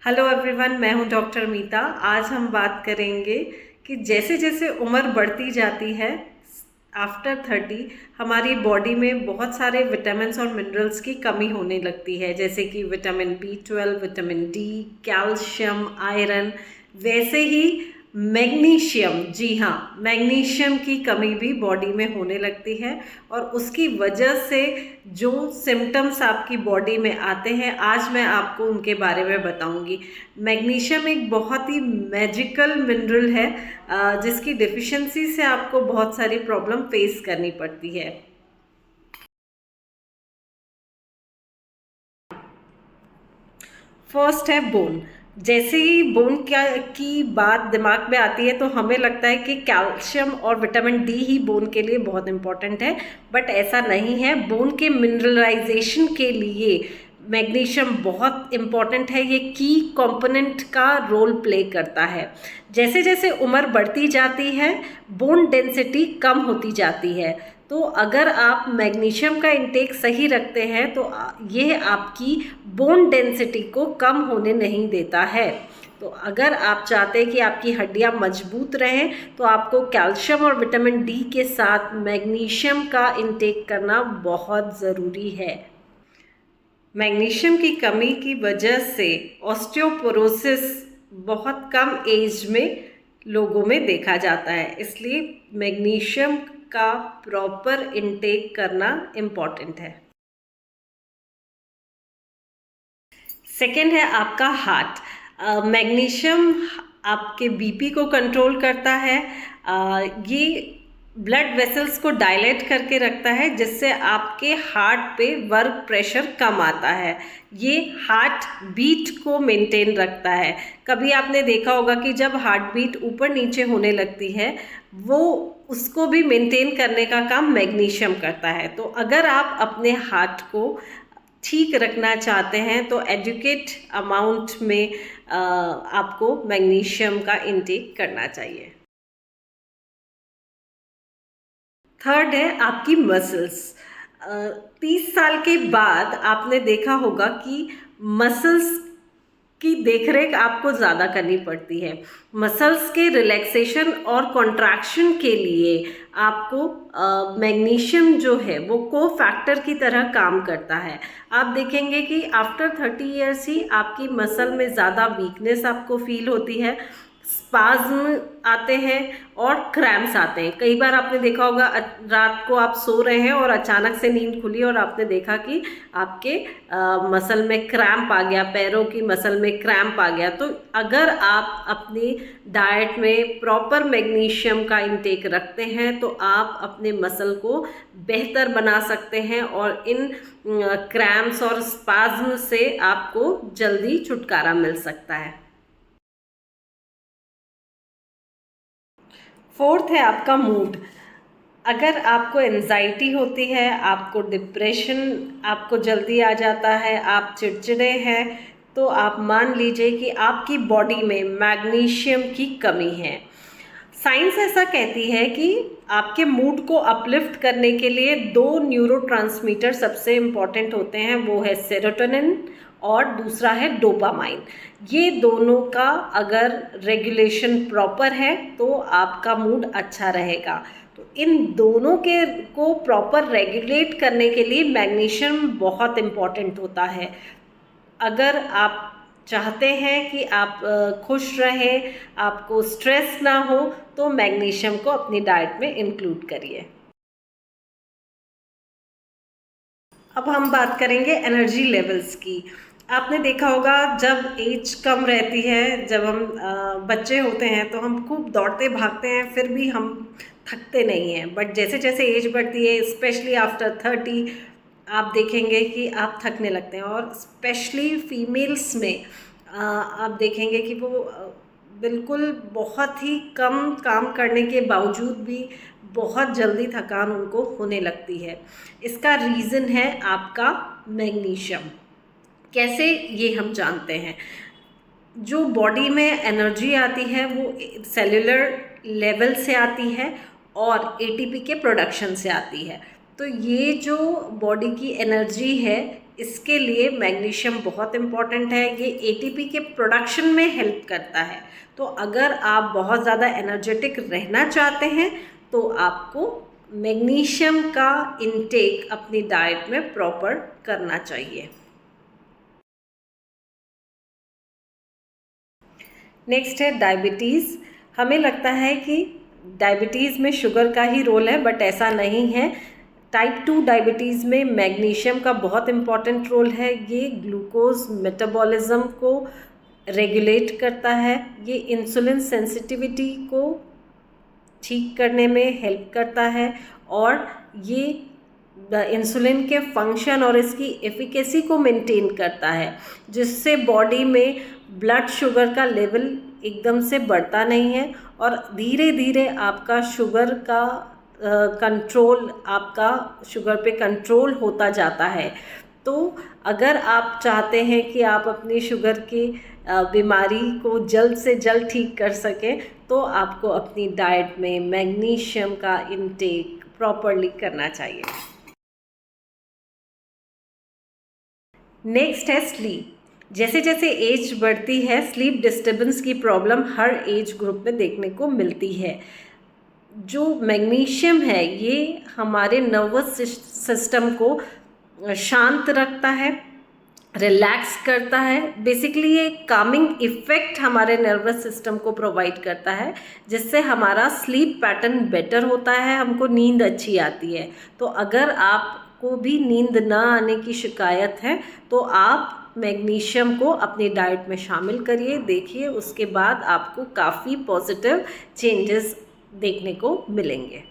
Hello everyone, मैं हूं doctor मीता। आज हम बात करेंगे कि जैसे जैसे उम्र बढ़ती जाती है आफ्टर 30 हमारी बॉडी में बहुत सारे विटामिन्स और मिनरल्स की कमी होने लगती है, जैसे कि vitamin B12, vitamin D, calcium, iron. वैसे ही मैग्नीशियम, जी हाँ, मैग्नीशियम की कमी भी बॉडी में होने लगती है और उसकी वजह से जो सिम्टम्स आपकी बॉडी में आते हैं, आज मैं आपको उनके बारे में बताऊंगी। मैग्नीशियम एक बहुत ही मैजिकल मिनरल है जिसकी डिफिशिएंसी से आपको बहुत सारी प्रॉब्लम फेस करनी पड़ती है। फर्स्ट है बोन। जैसे ही बोन की बात दिमाग में आती है तो हमें लगता है कि कैल्शियम और विटामिन डी ही बोन के लिए बहुत इंपॉर्टेंट है, बट ऐसा नहीं है। बोन के मिनरलाइजेशन के लिए मैग्नीशियम बहुत इम्पॉर्टेंट है। ये की कंपोनेंट का रोल प्ले करता है। जैसे जैसे उम्र बढ़ती जाती है बोन डेंसिटी कम होती जाती है, तो अगर आप मैग्नीशियम का इंटेक सही रखते हैं तो ये आपकी बोन डेंसिटी को कम होने नहीं देता है। तो अगर आप चाहते हैं कि आपकी हड्डियां मजबूत रहें तो आपको कैल्शियम और विटामिन डी के साथ मैग्नीशियम का इंटेक करना बहुत ज़रूरी है। मैग्नीशियम की कमी की वजह से ऑस्टियोपोरोसिस बहुत कम एज में लोगों में देखा जाता है, इसलिए मैग्नीशियम का प्रॉपर इंटेक करना इम्पॉर्टेंट है। सेकेंड है आपका हार्ट। मैग्नीशियम आपके बीपी को कंट्रोल करता है। ये ब्लड वेसल्स को डायलेट करके रखता है, जिससे आपके हार्ट पे वर्क प्रेशर कम आता है। ये हार्ट बीट को मेंटेन रखता है। कभी आपने देखा होगा कि जब हार्ट बीट ऊपर नीचे होने लगती है, वो उसको भी मेंटेन करने का काम मैग्नीशियम करता है। तो अगर आप अपने हार्ट को ठीक रखना चाहते हैं तो एडुकेट अमाउंट में आपको मैग्नीशियम का इंटेक करना चाहिए। थर्ड है आपकी मसल्स। 30 साल के बाद आपने देखा होगा कि मसल्स की देखरेख आपको ज़्यादा करनी पड़ती है। मसल्स के रिलैक्सेशन और कॉन्ट्रैक्शन के लिए आपको मैग्नीशियम जो है वो को फैक्टर की तरह काम करता है। आप देखेंगे कि आफ्टर 30 ईयर्स ही आपकी मसल में ज़्यादा वीकनेस आपको फील होती है, स्पाज्म आते हैं और क्रैम्प्स आते हैं। कई बार आपने देखा होगा रात को आप सो रहे हैं और अचानक से नींद खुली और आपने देखा कि आपके मसल में क्रैम्प आ गया, पैरों की मसल में क्रैम्प आ गया। तो अगर आप अपनी डाइट में प्रॉपर मैग्नीशियम का इंटेक रखते हैं तो आप अपने मसल को बेहतर बना सकते हैं और इन क्रैम्प्स और स्पाज्म से आपको जल्दी छुटकारा मिल सकता है। फोर्थ है आपका मूड। अगर आपको एंजाइटी होती है, आपको डिप्रेशन आपको जल्दी आ जाता है, आप चिड़चिड़े हैं, तो आप मान लीजिए कि आपकी बॉडी में मैग्नीशियम की कमी है। साइंस ऐसा कहती है कि आपके मूड को अपलिफ्ट करने के लिए दो न्यूरोट्रांसमीटर सबसे इम्पॉर्टेंट होते हैं, वो है सेरोटोनिन और दूसरा है डोपामाइन। ये दोनों का अगर रेगुलेशन प्रॉपर है तो आपका मूड अच्छा रहेगा। तो इन दोनों के को प्रॉपर रेगुलेट करने के लिए मैग्नीशियम बहुत इम्पॉर्टेंट होता है। अगर आप चाहते हैं कि आप खुश रहें, आपको स्ट्रेस ना हो, तो मैग्नीशियम को अपनी डाइट में इंक्लूड करिए। अब हम बात करेंगे एनर्जी लेवल्स की। आपने देखा होगा जब एज कम रहती है, जब हम बच्चे होते हैं तो हम खूब दौड़ते भागते हैं, फिर भी हम थकते नहीं हैं। बट जैसे जैसे एज बढ़ती है, स्पेशली आफ्टर 30, आप देखेंगे कि आप थकने लगते हैं। और स्पेशली फीमेल्स में आप देखेंगे कि वो बिल्कुल बहुत ही कम काम करने के बावजूद भी बहुत जल्दी थकान उनको होने लगती है। इसका रीज़न है आपका मैग्नीशियम। कैसे, ये हम जानते हैं। जो बॉडी में एनर्जी आती है वो सेल्यूलर लेवल से आती है और एटीपी के प्रोडक्शन से आती है। तो ये जो बॉडी की एनर्जी है इसके लिए मैग्नीशियम बहुत इम्पॉर्टेंट है। ये एटीपी के प्रोडक्शन में हेल्प करता है। तो अगर आप बहुत ज़्यादा एनर्जेटिक रहना चाहते हैं तो आपको मैग्नीशियम का इंटेक अपनी डाइट में प्रॉपर करना चाहिए। नेक्स्ट है डायबिटीज़। हमें लगता है कि डायबिटीज़ में शुगर का ही रोल है, बट ऐसा नहीं है। टाइप 2 डायबिटीज़ में मैग्नीशियम का बहुत इम्पॉर्टेंट रोल है। ये ग्लूकोज मेटाबॉलिज्म को रेगुलेट करता है, ये इंसुलिन सेंसिटिविटी को ठीक करने में हेल्प करता है, और ये इंसुलिन के फंक्शन और इसकी एफिकेसी को मेंटेन करता है, जिससे बॉडी में ब्लड शुगर का लेवल एकदम से बढ़ता नहीं है और धीरे धीरे आपका शुगर का कंट्रोल, आपका शुगर पे कंट्रोल होता जाता है। तो अगर आप चाहते हैं कि आप अपनी शुगर की बीमारी को जल्द से जल्द ठीक कर सकें, तो आपको अपनी डाइट में मैग्नीशियम का इंटेक प्रॉपरली करना चाहिए। नेक्स्ट है स्लीप। जैसे जैसे एज बढ़ती है, स्लीप डिस्टर्बेंस की प्रॉब्लम हर एज ग्रुप में देखने को मिलती है। जो मैग्नीशियम है ये हमारे नर्वस सिस्टम को शांत रखता है, रिलैक्स करता है। बेसिकली ये कामिंग इफ़ेक्ट हमारे नर्वस सिस्टम को प्रोवाइड करता है, जिससे हमारा स्लीप पैटर्न बेटर होता है, हमको नींद अच्छी आती है। तो अगर आपको भी नींद ना आने की शिकायत है तो आप मैग्नीशियम को अपनी डाइट में शामिल करिए, देखिए उसके बाद आपको काफ़ी पॉजिटिव चेंजेस देखने को मिलेंगे।